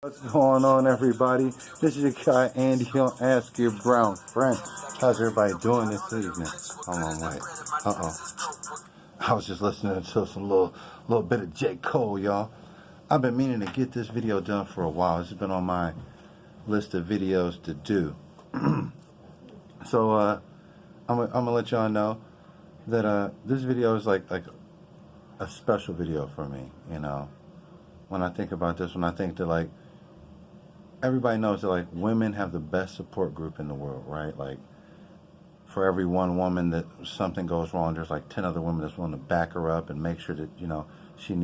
What's going on, everybody? This is your guy Andy on Ask Your Brown Friend. How's everybody doing this evening? Hold on, wait. I was just listening to some little bit of J. Cole, y'all. I've been meaning to get this video done for a while. It's been on my list of videos to do. So I'm gonna let y'all know that this video is like a special video for me. You know, when I think about this, when I think that like everybody knows that like women have the best support group in the world, right? Like for every one woman that something goes wrong, there's like 10 other women that's willing to back her up and make sure that, you know, she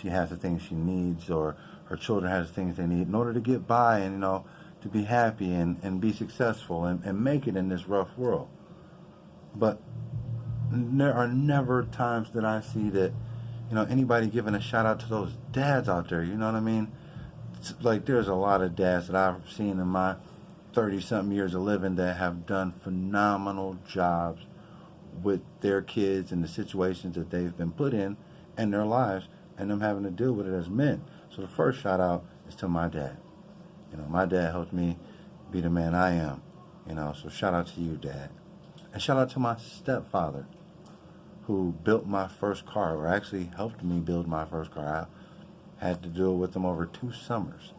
has the things she needs, or her children has the things they need in order to get by and, you know, to be happy and be successful and make it in this rough world. But there are never times that I see that, you know, anybody giving a shout out to those dads out there, you know what I mean? It's like there's a lot of dads that I've seen in my 30-something years of living that have done phenomenal jobs with their kids and the situations that they've been put in their lives and them having to deal with it as men. So the first shout out is to my dad. You know, my dad helped me be the man I am, you know, so shout out to you, Dad. And shout out to my stepfather who built my first car, or actually helped me build my first car. I had to do it with him over 2 summers,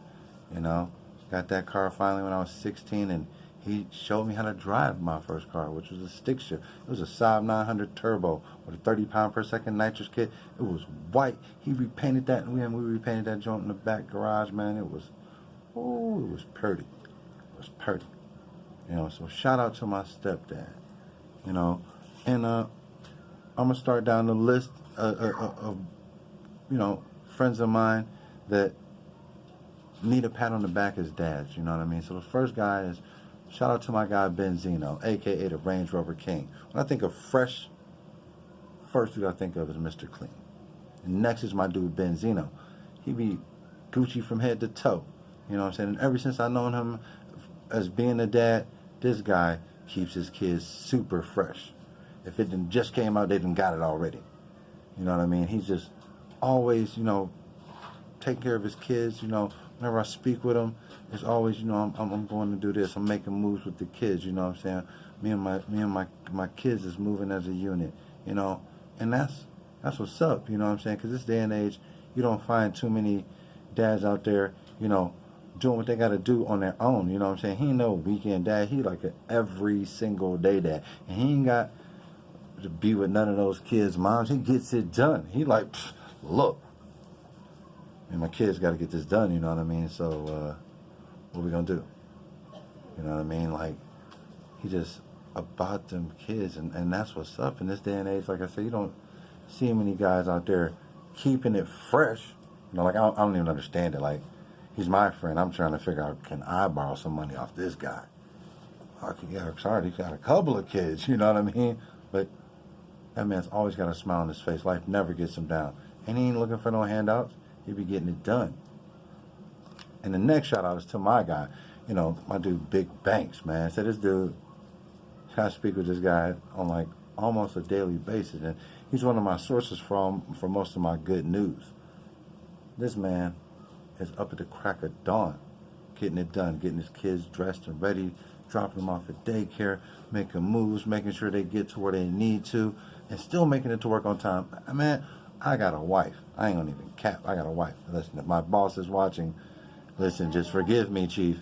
you know. Got that car finally when I was 16, and he showed me how to drive my first car, which was a stick shift. It was a Saab 900 Turbo with a 30 pound per second nitrous kit. It was white. He repainted that, and we repainted that joint in the back garage, man. It was pretty. It was pretty. You know, so shout out to my stepdad, you know. And I'm going to start down the list of, you know, friends of mine that need a pat on the back as dads, you know what I mean? So the first guy is, shout out to my guy Benzino, a.k.a. the Range Rover King. When I think of fresh, first dude I think of is Mr. Clean. And next is my dude Benzino. He be Gucci from head to toe, you know what I'm saying? And ever since I known him as being a dad, this guy keeps his kids super fresh. If it didn't just came out, they done got it already. You know what I mean? He's just always, you know, taking care of his kids. You know, whenever I speak with him, it's always, you know, I'm going to do this. I'm making moves with the kids. You know what I'm saying? Me and my kids is moving as a unit. You know, and that's what's up. You know what I'm saying? Because this day and age, you don't find too many dads out there, you know, doing what they got to do on their own. You know what I'm saying? He ain't no weekend dad. He like an every single day dad, and he ain't got to be with none of those kids' moms. He gets it done. He like, look, and my kids got to get this done, you know what I mean? So what we gonna do? You know what I mean? Like, he just about them kids, and that's what's up in this day and age. Like I said, you don't see many guys out there keeping it fresh. You know, like I don't even understand it. Like, he's my friend. I'm trying to figure out, can I borrow some money off this guy? Sorry, he's got a couple of kids, you know what I mean? But that man's always got a smile on his face. Life never gets him down. And he ain't looking for no handouts. He be getting it done. And the next shout out is to my guy. You know, my dude Big Banks, man. So this dude, I speak with this guy on like almost a daily basis. And he's one of my sources for most of my good news. This man is up at the crack of dawn, getting it done, getting his kids dressed and ready, dropping them off at daycare, making moves, making sure they get to where they need to, and still making it to work on time. Man, I got a wife. I ain't gonna even cap. I got a wife. Listen, if my boss is watching, listen, just forgive me, Chief.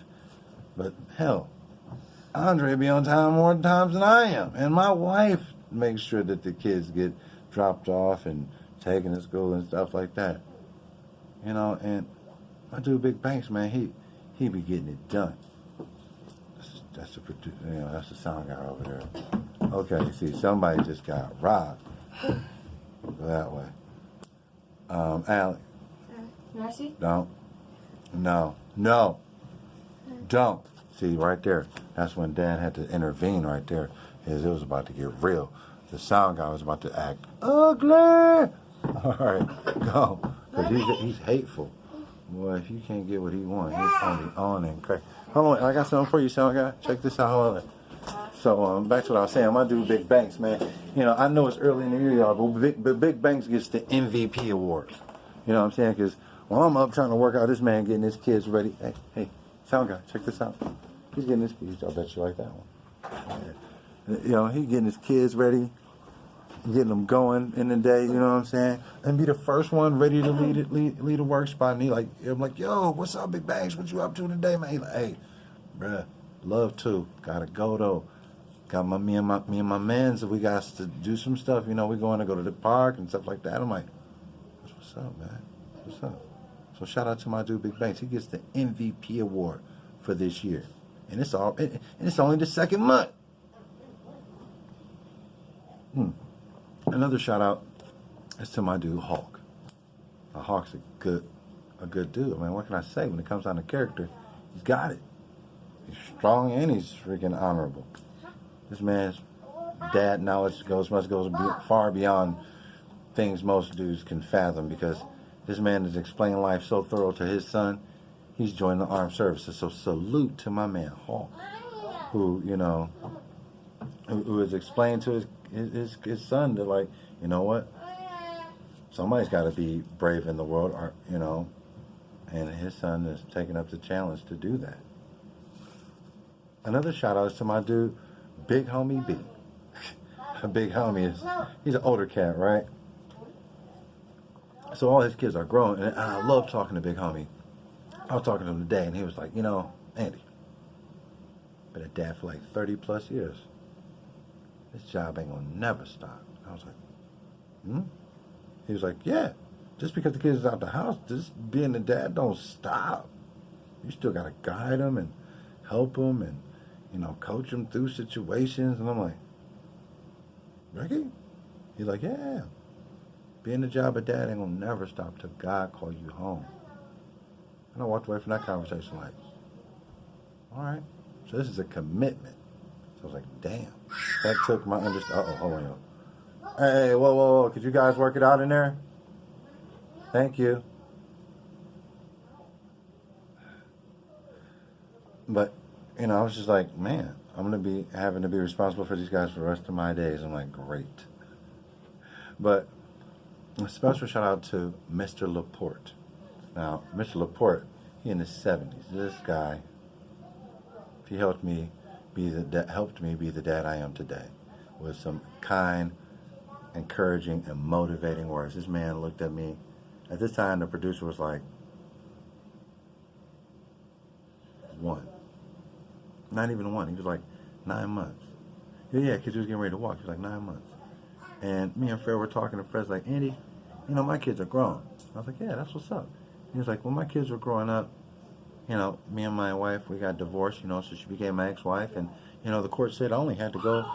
But hell, Andre be on time more times than I am. And my wife makes sure that the kids get dropped off and taken to school and stuff like that. You know, and my dude Big Banks, man, he be getting it done. That's the producer, you know, that's the sound guy over there. Okay, see, somebody just got robbed. Go that way. Allie. Mercy? Don't. No. Don't. See, right there. That's when Dan had to intervene right there. It was about to get real. The sound guy was about to act ugly. All right, go. Because he's hateful. Boy, if you can't get what he wants, he's only on and crazy. Hold on, I got something for you, sound guy. Check this out. Hold on. So back to what I was saying. My dude Big Banks, man. You know, I know it's early in the year, y'all, but Big Banks gets the MVP awards. You know what I'm saying? Because While I'm up trying to work out, this man getting his kids ready. Hey, sound guy, check this out. He's getting his kids. I bet you like that one. You know, he getting his kids ready, getting them going in the day. You know what I'm saying? And be the first one ready to lead a work spot. And I'm like, yo, what's up, Big Bangs? What you up to today, man? He like, hey, bruh, love to. Gotta go though. Got me and my mans. We got to do some stuff. You know, we going to go to the park and stuff like that. I'm like, that's what's up, man. What's up? So shout out to my dude Big Banks. He gets the MVP award for this year, and it's only the second month. Another shout out is to my dude Hawk. Now, Hawk's a good dude. I mean, what can I say? When it comes down to character, he's got it. He's strong and he's freaking honorable. This man's dad knowledge goes far beyond things most dudes can fathom, because this man is explaining life so thorough to his son. He's joined the armed services. So salute to my man Hawk, who is explaining to his son that, like, you know what, somebody's got to be brave in the world, or and his son is taking up the challenge to do that. Another shout out is to my dude Big Homie B. Big Homie he's an older cat, right? So all his kids are grown, and I love talking to Big Homie. I was talking to him today, and he was like, Andy, been a dad for like 30 plus years. This job ain't gonna never stop. I was like, He was like, yeah, just because the kids is out the house, just being a dad don't stop. You still gotta guide them and help them and, coach them through situations. And I'm like, Ricky? He's like, yeah. Being the job of dad ain't gonna never stop till God call you home. And I walked away from that conversation like, all right. So this is a commitment. So I was like, damn. That took my understanding. Hold on. Hey, whoa. Could you guys work it out in there? Thank you. But, I was just like, man, I'm going to be having to be responsible for these guys for the rest of my days. I'm like, great. But a special shout out to Mr. Laporte. Now, Mr. Laporte, he in his 70s. This guy, he helped me be the dad I am today, with some kind, encouraging, and motivating words. This man looked at me. At this time, the producer was like, 1. Not even 1. He was like 9 months. Yeah, because he was getting ready to walk. He was like 9 months. And me and Fred were talking, and Fred's like, Andy, my kids are grown. I was like, yeah, that's what's up. He was like, when my kids were growing up, me and my wife, we got divorced, so she became my ex-wife. And, the court said I only had to go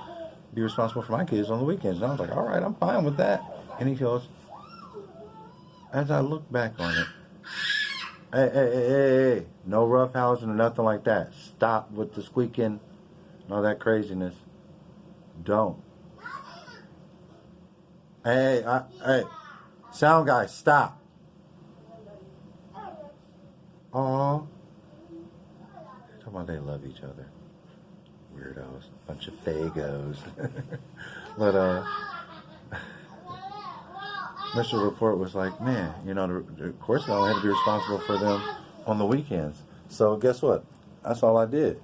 be responsible for my kids on the weekends. And I was like, all right, I'm fine with that. And he goes, as I look back on it, hey, no roughhousing or nothing like that. Stop with the squeaking and all that craziness. Don't. Hey, sound guy, stop. Aw. Talking about they love each other. Weirdos. Bunch of fagos. But, Mr. Report was like, man, the course I only had to be responsible for them on the weekends. So guess what? That's all I did.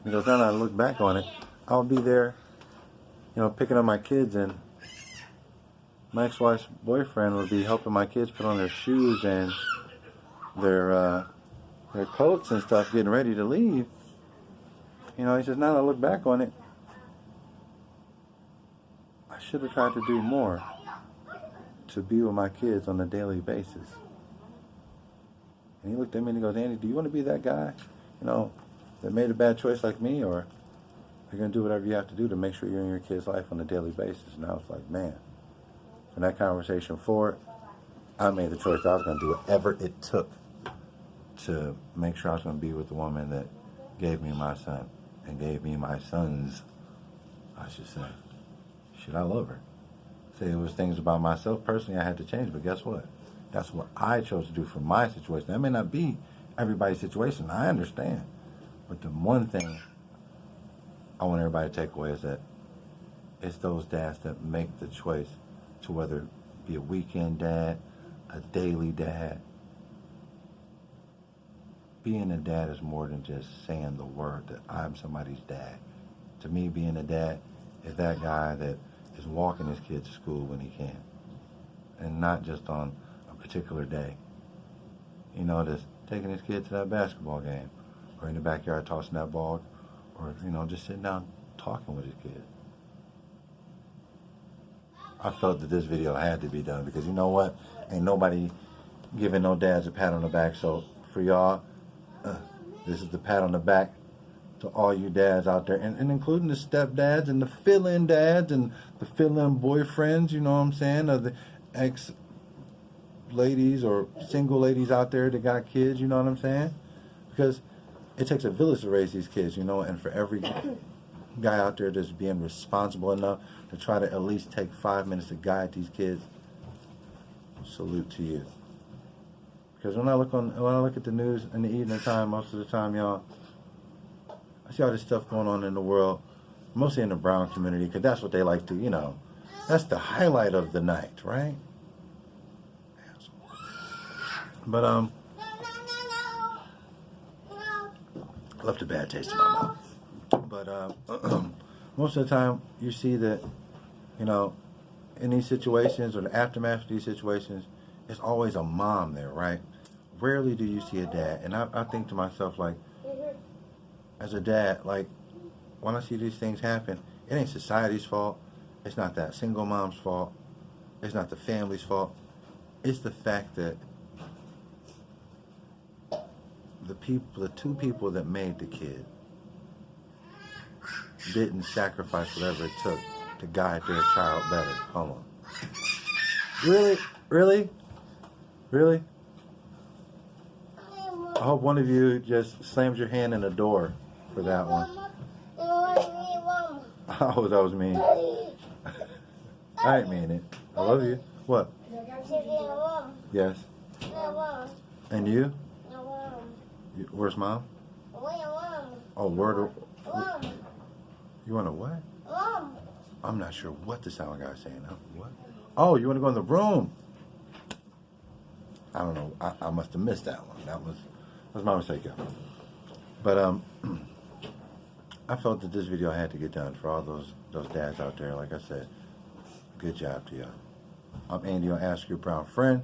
He goes, now that I look back on it, I'll be there, picking up my kids, and my ex-wife's boyfriend would be helping my kids put on their shoes and their coats and stuff, getting ready to leave. He says, now that I look back on it, I should have tried to do more to be with my kids on a daily basis. And he looked at me and he goes, Andy, do you want to be that guy, that made a bad choice like me, or are you going to do whatever you have to do to make sure you're in your kid's life on a daily basis? And I was like, man, from that conversation forward, I made the choice that I was going to do whatever it took to make sure I was going to be with the woman that gave me my son, and gave me my sons, I should say. Shit, I love her. Say it was things about myself personally I had to change, but guess what? That's what I chose to do for my situation. That may not be everybody's situation. I understand. But the one thing I want everybody to take away is that it's those dads that make the choice to whether it be a weekend dad, a daily dad, being a dad is more than just saying the word that I'm somebody's dad. To me, being a dad is that guy that is walking his kid to school when he can, and not just on a particular day. You know, just taking his kid to that basketball game, or in the backyard tossing that ball, or, you know, just sitting down talking with his kid. I felt that this video had to be done because, you know what, ain't nobody giving no dads a pat on the back. So for y'all, this is the pat on the back to all you dads out there, and including the stepdads and the fill-in dads and the fill-in boyfriends, you know what I'm saying, of the ex-ladies or single ladies out there that got kids, you know what I'm saying? Because it takes a village to raise these kids, you know, and for every guy out there that's being responsible enough to try to at least take 5 minutes to guide these kids, salute to you. Because when I look at the news in the evening time, most of the time, y'all, I see all this stuff going on in the world, mostly in the brown community, because that's what they like to, you know, that's the highlight of the night, right? But, I left a bad taste in my mouth. But, most of the time, you see that, you know, in these situations or the aftermath of these situations, it's always a mom there, right? Rarely do you see a dad. And I think to myself, like, as a dad, like, when I see these things happen, it ain't society's fault. It's not that single mom's fault. It's not the family's fault. It's the fact that the two people that made the kid didn't sacrifice whatever it took to guide their child better. Hold on. Really? Really? Really? I hope one of you just slams your hand in the door for that one. Oh, that was mean. I ain't mean it. I love you. What? Yes. And you? Where's Mom? Oh, word. You want to what? I'm not sure what the sound guy's saying. Huh? What? Oh, you want to go in the room? I don't know. I must have missed that one. That was my mistake. Yeah. But I felt that this video had to get done for all those dads out there. Like I said, good job to y'all. I'm Andy on Ask Your Brown Friend.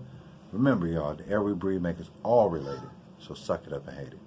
Remember, y'all, the air we breathe makes us all related. So suck it up and hate it.